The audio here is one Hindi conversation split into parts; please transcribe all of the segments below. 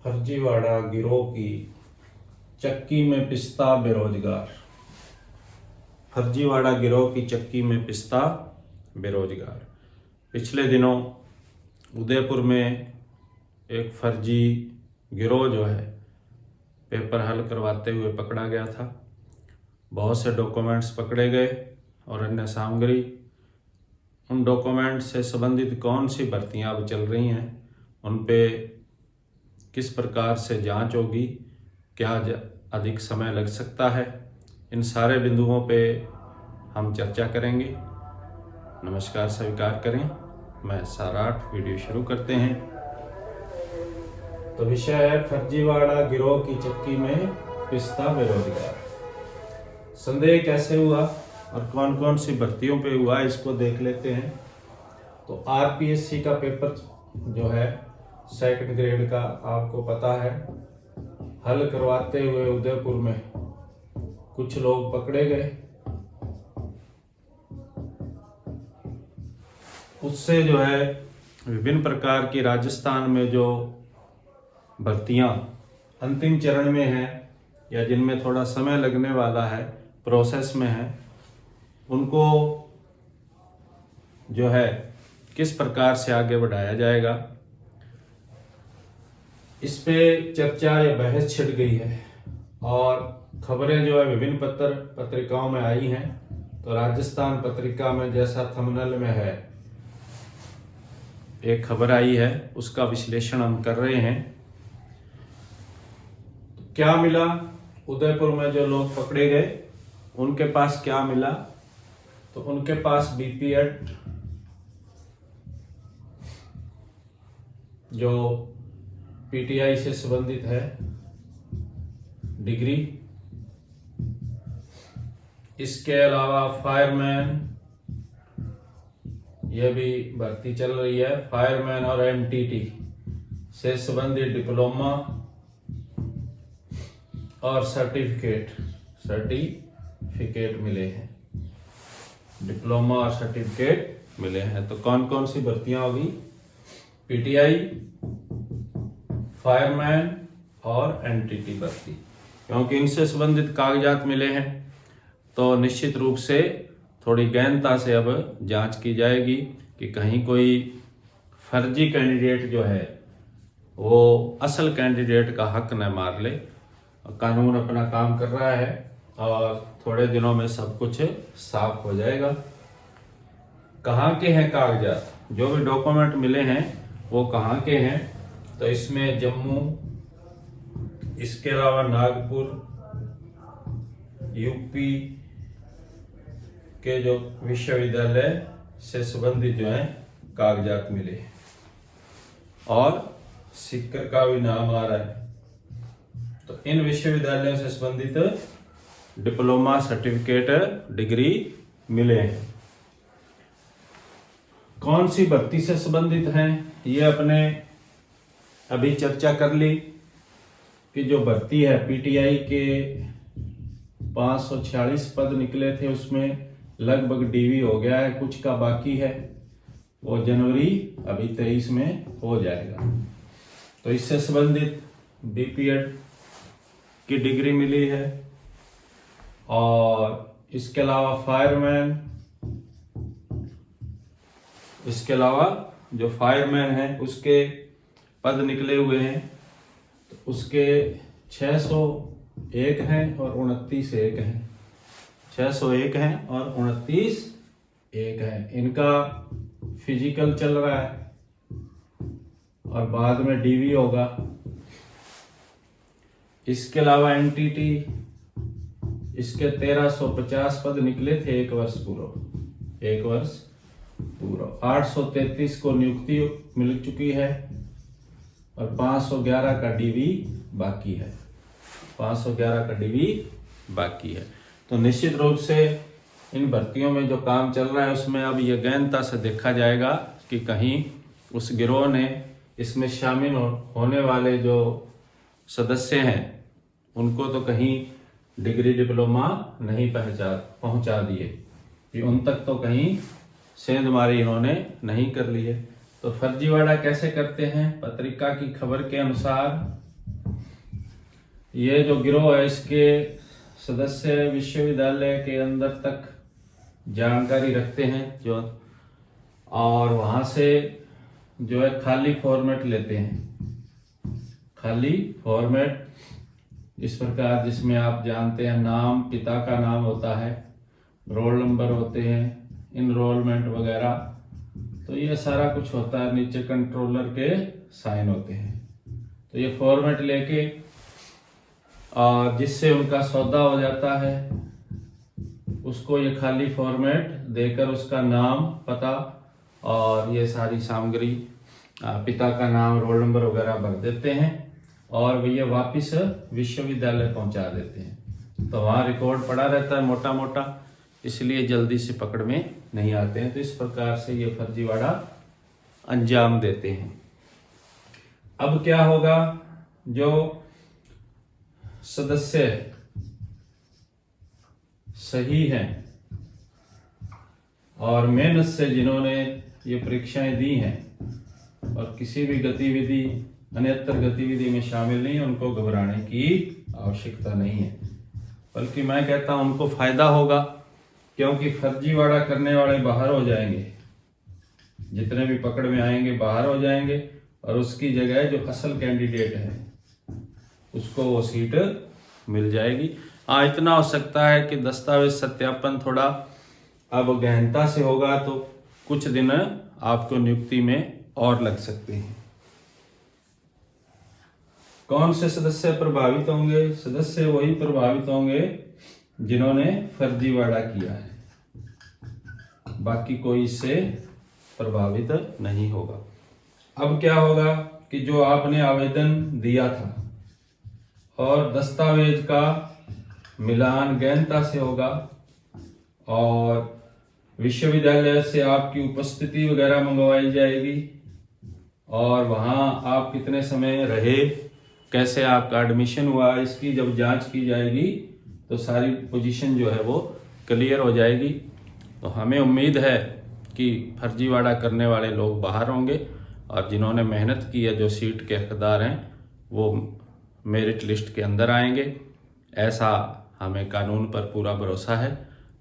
फर्जीवाड़ा गिरोह की चक्की में पिसता बेरोजगार। फर्जीवाड़ा गिरोह की चक्की में पिसता बेरोजगार। पिछले दिनों उदयपुर में एक फर्जी गिरोह जो है पेपर हल करवाते हुए पकड़ा गया था। बहुत से डॉक्यूमेंट्स पकड़े गए और अन्य सामग्री। उन डॉक्यूमेंट से संबंधित कौन सी भर्तियां अब चल रही हैं, उन पे किस प्रकार से जांच होगी, क्या अधिक समय लग सकता है, इन सारे बिंदुओं पे हम चर्चा करेंगे। नमस्कार स्वीकार करें, मैं साराठ। वीडियो शुरू करते हैं। तो विषय है फर्जीवाड़ा गिरोह की चक्की में पिसता बेरोजगार। संदेह कैसे हुआ और कौन कौन सी भर्तियों पे हुआ, इसको देख लेते हैं। तो आरपीएससी का पेपर जो है सेकंड ग्रेड का, आपको पता है, हल करवाते हुए उदयपुर में कुछ लोग पकड़े गए। उससे जो है विभिन्न प्रकार की राजस्थान में जो भर्तियां अंतिम चरण में हैं या जिनमें थोड़ा समय लगने वाला है, प्रोसेस में है, उनको जो है किस प्रकार से आगे बढ़ाया जाएगा, इस पे चर्चा या बहस छिड़ गई है। और खबरें जो है विभिन्न पत्रिकाओं में आई हैं। तो राजस्थान पत्रिका में जैसा थंबनेल में है एक खबर आई है, उसका विश्लेषण हम कर रहे हैं। तो क्या मिला उदयपुर में जो लोग पकड़े गए, उनके पास क्या मिला? तो उनके पास बीपीएड जो पीटीआई से संबंधित है डिग्री, इसके अलावा फायरमैन, यह भी भर्ती चल रही है, फायरमैन और एमटीटी से संबंधित डिप्लोमा और सर्टिफिकेट मिले हैं। डिप्लोमा और सर्टिफिकेट मिले हैं। तो कौन कौन सी भर्तियां होगी? पीटीआई, फायरमैन और एनटीटी भर्ती। क्योंकि इनसे संबंधित कागजात मिले हैं तो निश्चित रूप से थोड़ी गहनता से अब जांच की जाएगी कि कहीं कोई फर्जी कैंडिडेट जो है वो असल कैंडिडेट का हक न मार ले। कानून अपना काम कर रहा है और थोड़े दिनों में सब कुछ साफ हो जाएगा। कहाँ के हैं कागजात? जो भी डॉक्यूमेंट मिले हैं वो कहाँ के हैं? तो इसमें जम्मू, इसके अलावा नागपुर, यूपी के जो विश्वविद्यालय से संबंधित जो है कागजात मिले और सिक्कर का भी नाम आ रहा है। तो इन विश्वविद्यालयों से संबंधित डिप्लोमा, सर्टिफिकेट, डिग्री मिले हैं। कौन सी भर्ती से संबंधित हैं, ये अपने अभी चर्चा कर ली कि जो भर्ती है पीटीआई के 546 पद निकले थे, उसमें लगभग डीवी हो गया है, कुछ का बाकी है, वो जनवरी अभी 23 में हो जाएगा। तो इससे संबंधित बीपीएड की डिग्री मिली है। और इसके अलावा फायरमैन, इसके अलावा जो फायरमैन है उसके पद निकले हुए हैं, तो उसके 601 हैं और 29 एक हैं। 601 हैं और 29 एक हैं। इनका फिजिकल चल रहा है और बाद में डीवी होगा। इसके अलावा एनटीटी, इसके 1350 पद निकले थे, एक वर्ष पूरा। 833 को नियुक्ति मिल चुकी है और 511 का डीवी बाकी है। 511 का डीवी बाकी है। तो निश्चित रूप से इन भर्तियों में जो काम चल रहा है उसमें अब यह गहनता से देखा जाएगा कि कहीं उस गिरोह ने इसमें शामिल होने वाले जो सदस्य हैं उनको तो कहीं डिग्री, डिप्लोमा नहीं पहुंचा दिए कि उन तक तो कहीं सेंधमारी इन्होंने नहीं कर ली है। तो फर्जीवाड़ा कैसे करते हैं? पत्रिका की खबर के अनुसार ये जो गिरोह है इसके सदस्य विश्वविद्यालय के अंदर तक जानकारी रखते हैं जो, और वहाँ से जो है खाली फॉर्मेट लेते हैं। खाली फॉर्मेट इस प्रकार, जिसमें आप जानते हैं नाम, पिता का नाम होता है, रोल नंबर होते हैं, इनरोलमेंट वगैरह, तो ये सारा कुछ होता है। नीचे कंट्रोलर के साइन होते हैं। तो ये फॉर्मेट लेके जिससे उनका सौदा हो जाता है उसको ये खाली फॉर्मेट देकर उसका नाम, पता और ये सारी सामग्री, पिता का नाम, रोल नंबर वगैरह भर देते हैं और ये वापस विश्वविद्यालय पहुंचा देते हैं। तो वहाँ रिकॉर्ड पड़ा रहता है मोटा मोटा, इसलिए जल्दी से पकड़ में नहीं आते हैं। तो इस प्रकार से ये फर्जीवाड़ा अंजाम देते हैं। अब क्या होगा, जो सदस्य सही हैं और मेहनत से जिन्होंने ये परीक्षाएं दी हैं और किसी भी गतिविधि, अन्यत्र गतिविधि में शामिल नहीं है, उनको घबराने की आवश्यकता नहीं है, बल्कि मैं कहता हूं उनको फायदा होगा, क्योंकि फर्जीवाड़ा करने वाले बाहर हो जाएंगे। जितने भी पकड़ में आएंगे बाहर हो जाएंगे और उसकी जगह जो असल कैंडिडेट है उसको वो सीट मिल जाएगी। हाँ, इतना हो सकता है कि दस्तावेज सत्यापन थोड़ा अब गहनता से होगा, तो कुछ दिन आपको नियुक्ति में और लग सकते हैं। कौन से सदस्य प्रभावित होंगे? सदस्य वही प्रभावित होंगे जिन्होंने फर्जीवाड़ा किया है, बाकी कोई इससे प्रभावित नहीं होगा। अब क्या होगा कि जो आपने आवेदन दिया था और दस्तावेज का मिलान गहनता से होगा और विश्वविद्यालय से आपकी उपस्थिति वगैरह मंगवाई जाएगी और वहाँ आप कितने समय रहे, कैसे आपका एडमिशन हुआ, इसकी जब जांच की जाएगी तो सारी पोजीशन जो है वो क्लियर हो जाएगी। तो हमें उम्मीद है कि फर्जीवाड़ा करने वाले लोग बाहर होंगे और जिन्होंने मेहनत की है, जो सीट के हकदार हैं, वो मेरिट लिस्ट के अंदर आएंगे। ऐसा हमें कानून पर पूरा भरोसा है।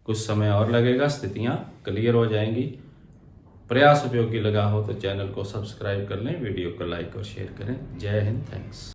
कुछ समय और लगेगा, स्थितियां क्लियर हो जाएंगी। प्रयास उपयोगी लगा हो तो चैनल को सब्सक्राइब कर लें, वीडियो को लाइक और शेयर करें। जय हिंद, थैंक्स।